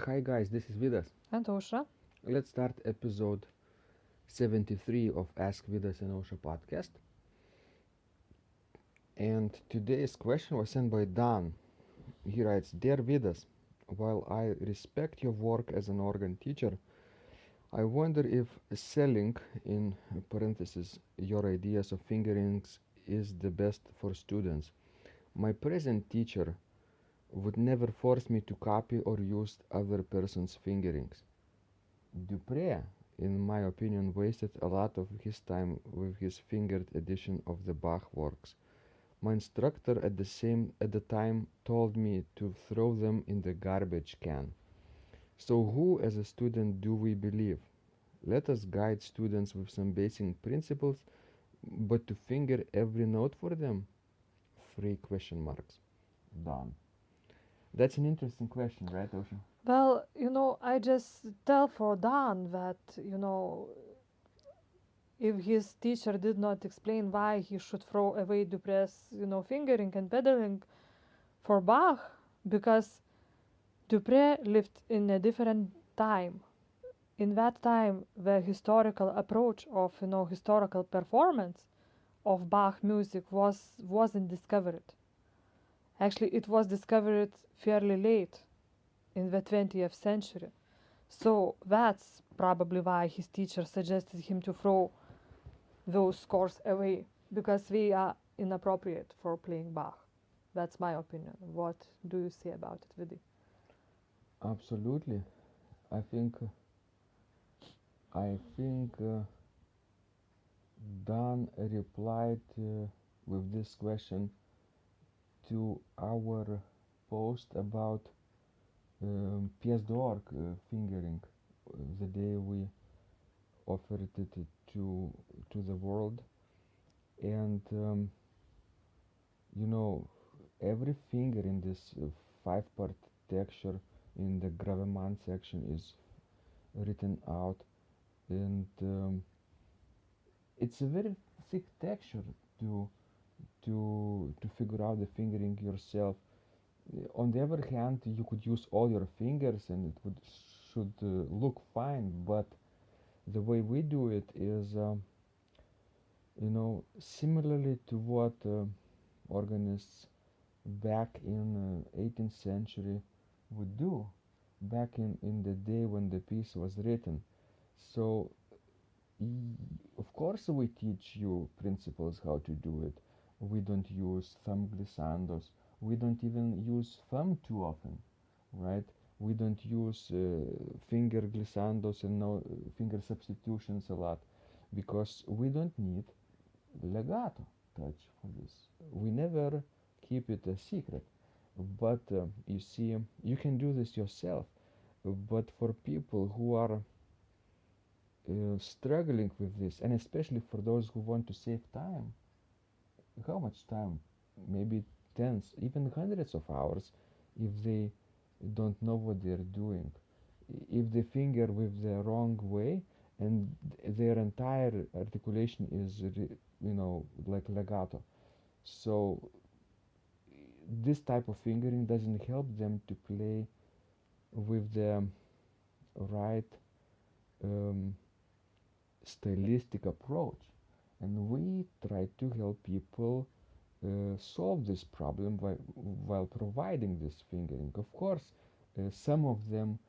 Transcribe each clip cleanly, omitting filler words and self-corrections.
Hi guys, this is Vidas. And Osha. Let's start episode 73 of Ask Vidas and Osha podcast. And today's question was sent by Dan. He writes, Dear Vidas, while I respect your work as an organ teacher, I wonder if selling, in parentheses, your ideas of fingerings is the best for students. My present teacher would never force me to copy or use other person's fingerings. Dupre, in my opinion, wasted a lot of his time with his fingered edition of the Bach works. My instructor at the time told me to throw them in the garbage can. So who as a student do we believe? Let us guide students with some basic principles, but to finger every note for them? Three question marks. Done. That's an interesting question, right, Ocean? Well, I just tell for Dan that, if his teacher did not explain why he should throw away Dupre's, fingering and pedaling for Bach, because Dupre lived in a different time. In that time, the historical approach of, historical performance of Bach music wasn't discovered. Actually, it was discovered fairly late in the 20th century. So that's probably why his teacher suggested him to throw those scores away, because they are inappropriate for playing Bach. That's my opinion. What do you say about it, Vidi? Absolutely. I think I think Dan replied with this question to our post about pièce d'orgue fingering, the day we offered it to the world, and you know every finger in this five-part texture in the gravement section is written out, and it's a very thick texture to to figure out the fingering yourself. On the other hand, you could use all your fingers and it would should look fine, but the way we do it is similarly to what organists back in 18th century would do back in the day when the piece was written. So of course we teach you principles how to do it. We don't use thumb glissandos. We don't even use thumb too often, right? We don't use finger glissandos and no finger substitutions a lot because we don't need legato touch for this. We never keep it a secret. But you see, you can do this yourself. But for people who are struggling with this, and especially for those who want to save time, how much time? Maybe tens, even hundreds of hours if they don't know what they're doing. If they finger with the wrong way and their entire articulation is, like legato. So this type of fingering doesn't help them to play with the right um, stylistic approach, and we try to help people solve this problem while providing this fingering. Of course, some of them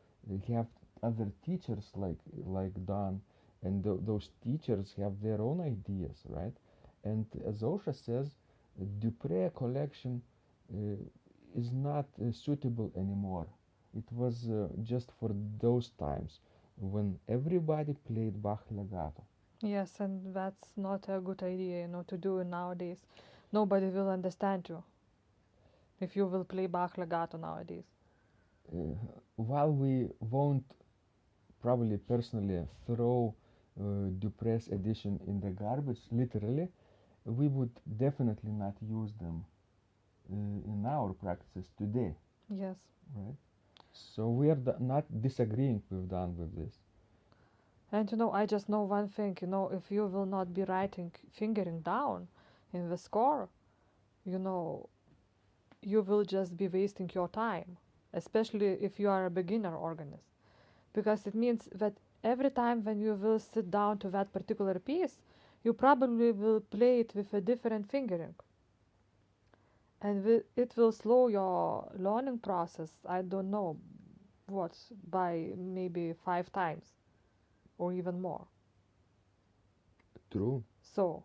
have other teachers like Don, and those teachers have their own ideas, right? And as Osha says, Dupre collection is not suitable anymore. It was just for those times when everybody played Bach legato. Yes, and that's not a good idea, to do nowadays. Nobody will understand you if you will play Bach legato nowadays. Uh, while we won't probably personally throw Dupre's edition in the garbage, literally, we would definitely not use them in our practices today, Yes. right? So we are not disagreeing with Dan with this. And I just know one thing, if you will not be writing fingering down in the score, you will just be wasting your time. especially if you are a beginner organist, because it means that every time when you will sit down to that particular piece, you probably will play it with a different fingering, and it will slow your learning process. I don't know what, by maybe 5 times or even more. True. So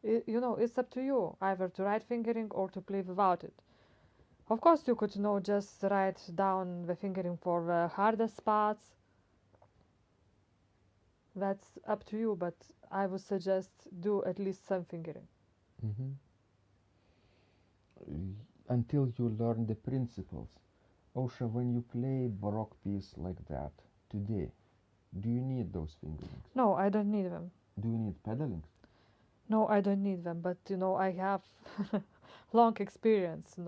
it's up to you either to write fingering or to play without it. Of course, you could just write down the fingering for the hardest spots. That's up to you, but I would suggest do at least some fingering. Hmm. Until you learn the principles. Osha, when you play Baroque piece like that today, do you need those fingerings? No, I don't need them. Do you need pedalings? No, I don't need them, but I have long experience,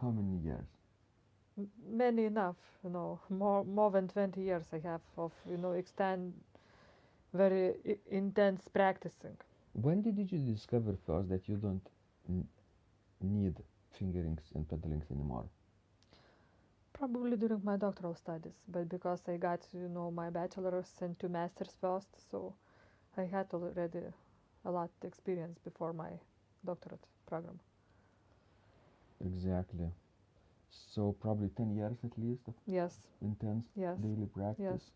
How many years? many enough, more than 20 years I have of, extend very intense practicing. When did you discover first that you don't n- need fingerings and pedalings anymore? Probably during my doctoral studies, but because I got, my bachelor's and 2 masters first, so I had already a lot of experience before my doctorate program. Exactly. So probably 10 years at least of Yes, intense yes, daily practice. yes.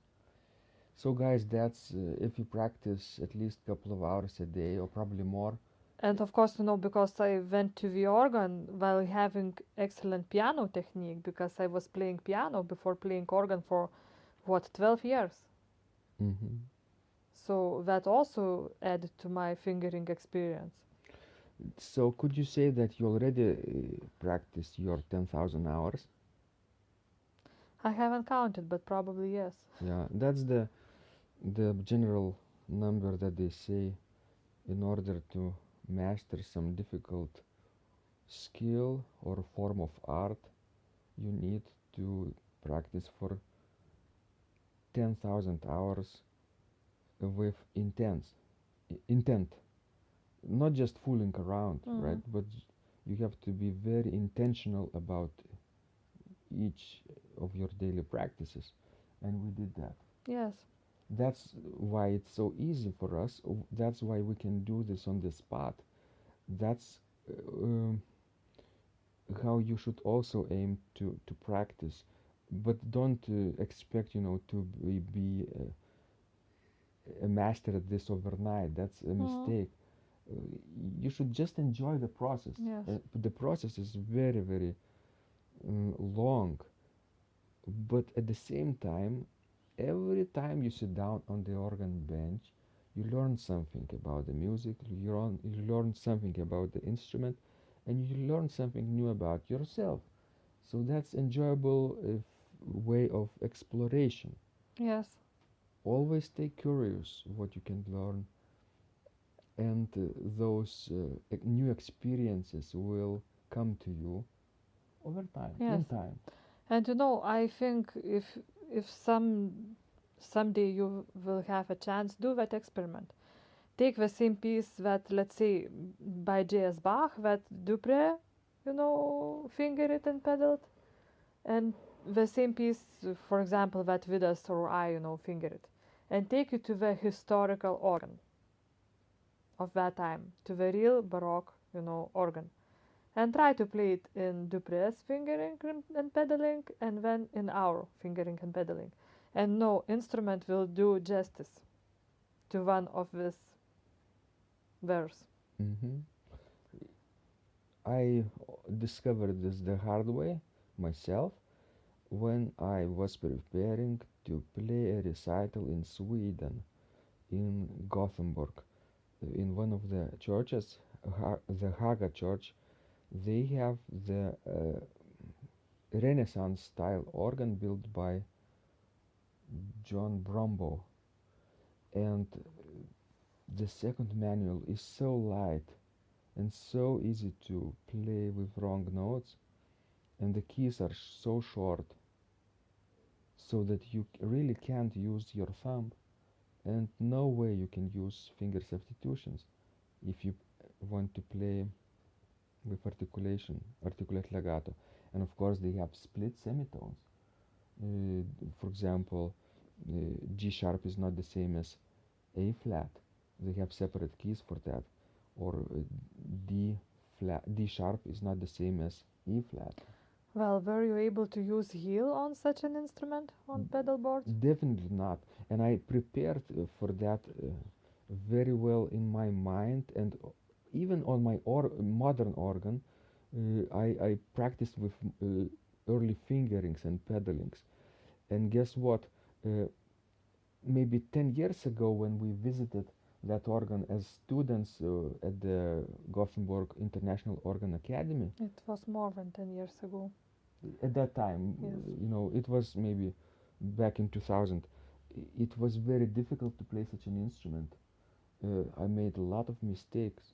So guys, that's if you practice at least a couple of hours a day or probably more. And of course, because I went to the organ while having excellent piano technique, because I was playing piano before playing organ for 12 years. Mm-hmm. So that also added to my fingering experience. So could you say that you already practiced your 10,000 hours? I haven't counted, but probably yes. Yeah, that's the general number that they say in order to master some difficult skill or form of art, you need to practice for 10,000 hours with intent, not just fooling around, right? But you have to be very intentional about each of your daily practices, and we did that. Yes. That's why it's so easy for us. That's why we can do this on the spot. That's how you should also aim to practice, but don't expect to be a master at this overnight. That's a mistake. uh, you should just enjoy the process. Yes. The process is very, very long, but at the same time, every time you sit down on the organ bench, you learn something about the music, you learn something about the instrument, and you learn something new about yourself. So that's enjoyable way of exploration. Yes. Always stay curious what you can learn, and those new experiences will come to you over time, Yes. in time. And I think if someday you will have a chance, do that experiment. Take the same piece that, let's say, by J.S. Bach, that Dupre, finger it and pedaled, and the same piece, for example, that Vidas or I, finger it, and take it to the historical organ of that time, to the real Baroque, organ, and try to play it in Dupre's fingering and pedaling, and then in our fingering and pedaling. And no instrument will do justice to one of this verse. Hmm. I discovered this the hard way myself when I was preparing to play a recital in Sweden, in Gothenburg, in one of the churches, the Haga Church. They have the Renaissance style organ built by John Brombaugh, and the second manual is so light and so easy to play with wrong notes, and the keys are so short, so that you really can't use your thumb, and no way you can use finger substitutions if you want to play with articulate legato. And of course, they have split semitones. For example, G sharp is not the same as A flat. They have separate keys for that. Or D sharp is not the same as E flat. Well, were you able to use heel on such an instrument on pedal board? Definitely not. And I prepared for that very well in my mind, and even on my modern organ, I practiced with early fingerings and pedalings. And guess what? Maybe 10 years ago, when we visited that organ as students at the Gothenburg International Organ Academy, It was more than 10 years ago. at that time, Yes. it was maybe back in 2000. It was very difficult to play such an instrument. I made a lot of mistakes,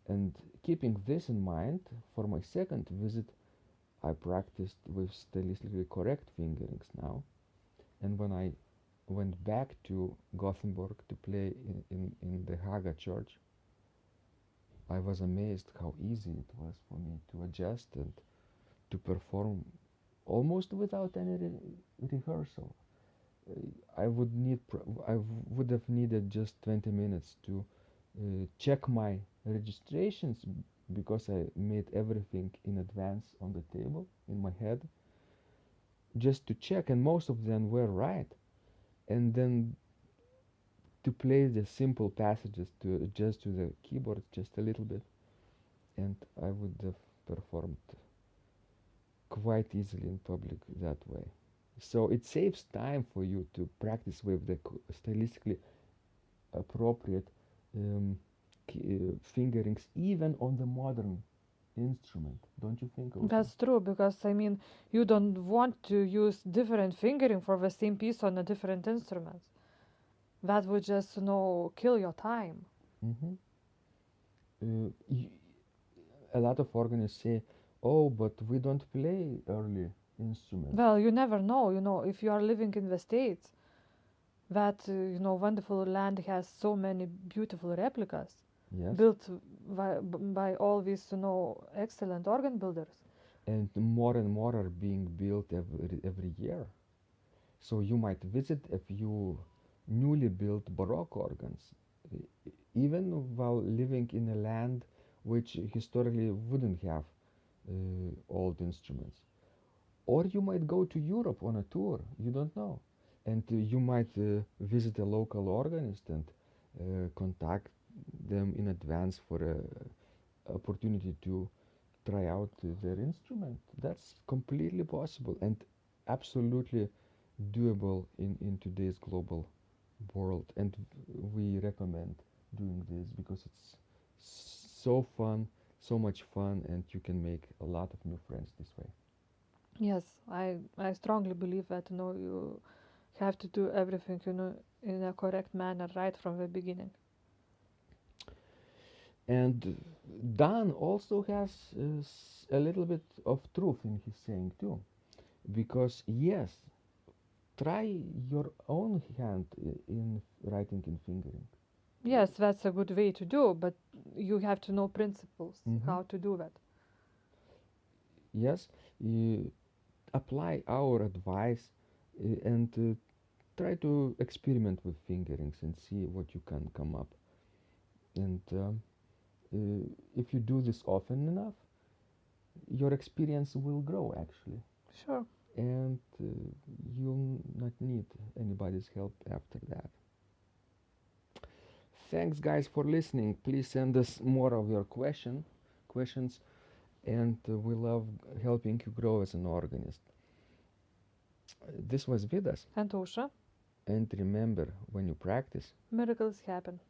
and keeping this in mind, for my second visit, I practiced with stylistically correct fingerings now. And when I went back to Gothenburg to play in the Haga church, I was amazed how easy it was for me to adjust and to perform almost without any rehearsal. I would have needed just 20 minutes to check my registrations, because I made everything in advance on the table in my head, just to check, and most of them were right. And then to play the simple passages, to adjust to the keyboard just a little bit, and I would have performed quite easily in public that way. So it saves time for you to practice with the stylistically appropriate fingerings, even on the modern instrument. Don't you think also? That's true, because I mean, you don't want to use different fingering for the same piece on a different instrument. That would just, kill your time. Mm-hmm. A lot of organists say, "Oh, but we don't play early instruments." Well, you never know, if you are living in the States, that, wonderful land has so many beautiful replicas Yes. built by all these, excellent organ builders. And more are being built every year. So you might visit a few newly built Baroque organs, even while living in a land which historically wouldn't have old instruments. Or you might go to Europe on a tour, you don't know. And you might visit a local organist and contact them in advance for an opportunity to try out their instrument. That's completely possible and absolutely doable in today's global world. And we recommend doing this because it's so fun, so much fun, and you can make a lot of new friends this way. Yes, I strongly believe that, you have to do everything, in a correct manner right from the beginning. And Dan also has a little bit of truth in his saying too, because yes, try your own hand in writing and fingering. Yes, that's a good way to do, but you have to know principles, Mhm. how to do that. Yes, apply our advice and try to experiment with fingerings and see what you can come up. And if you do this often enough, your experience will grow actually, Sure. and you'll not need anybody's help after that. Thanks guys for listening. Please send us more of your questions, and we love helping you grow as an organist. This was Vidas, And Ausra, and remember, when you practice, miracles happen.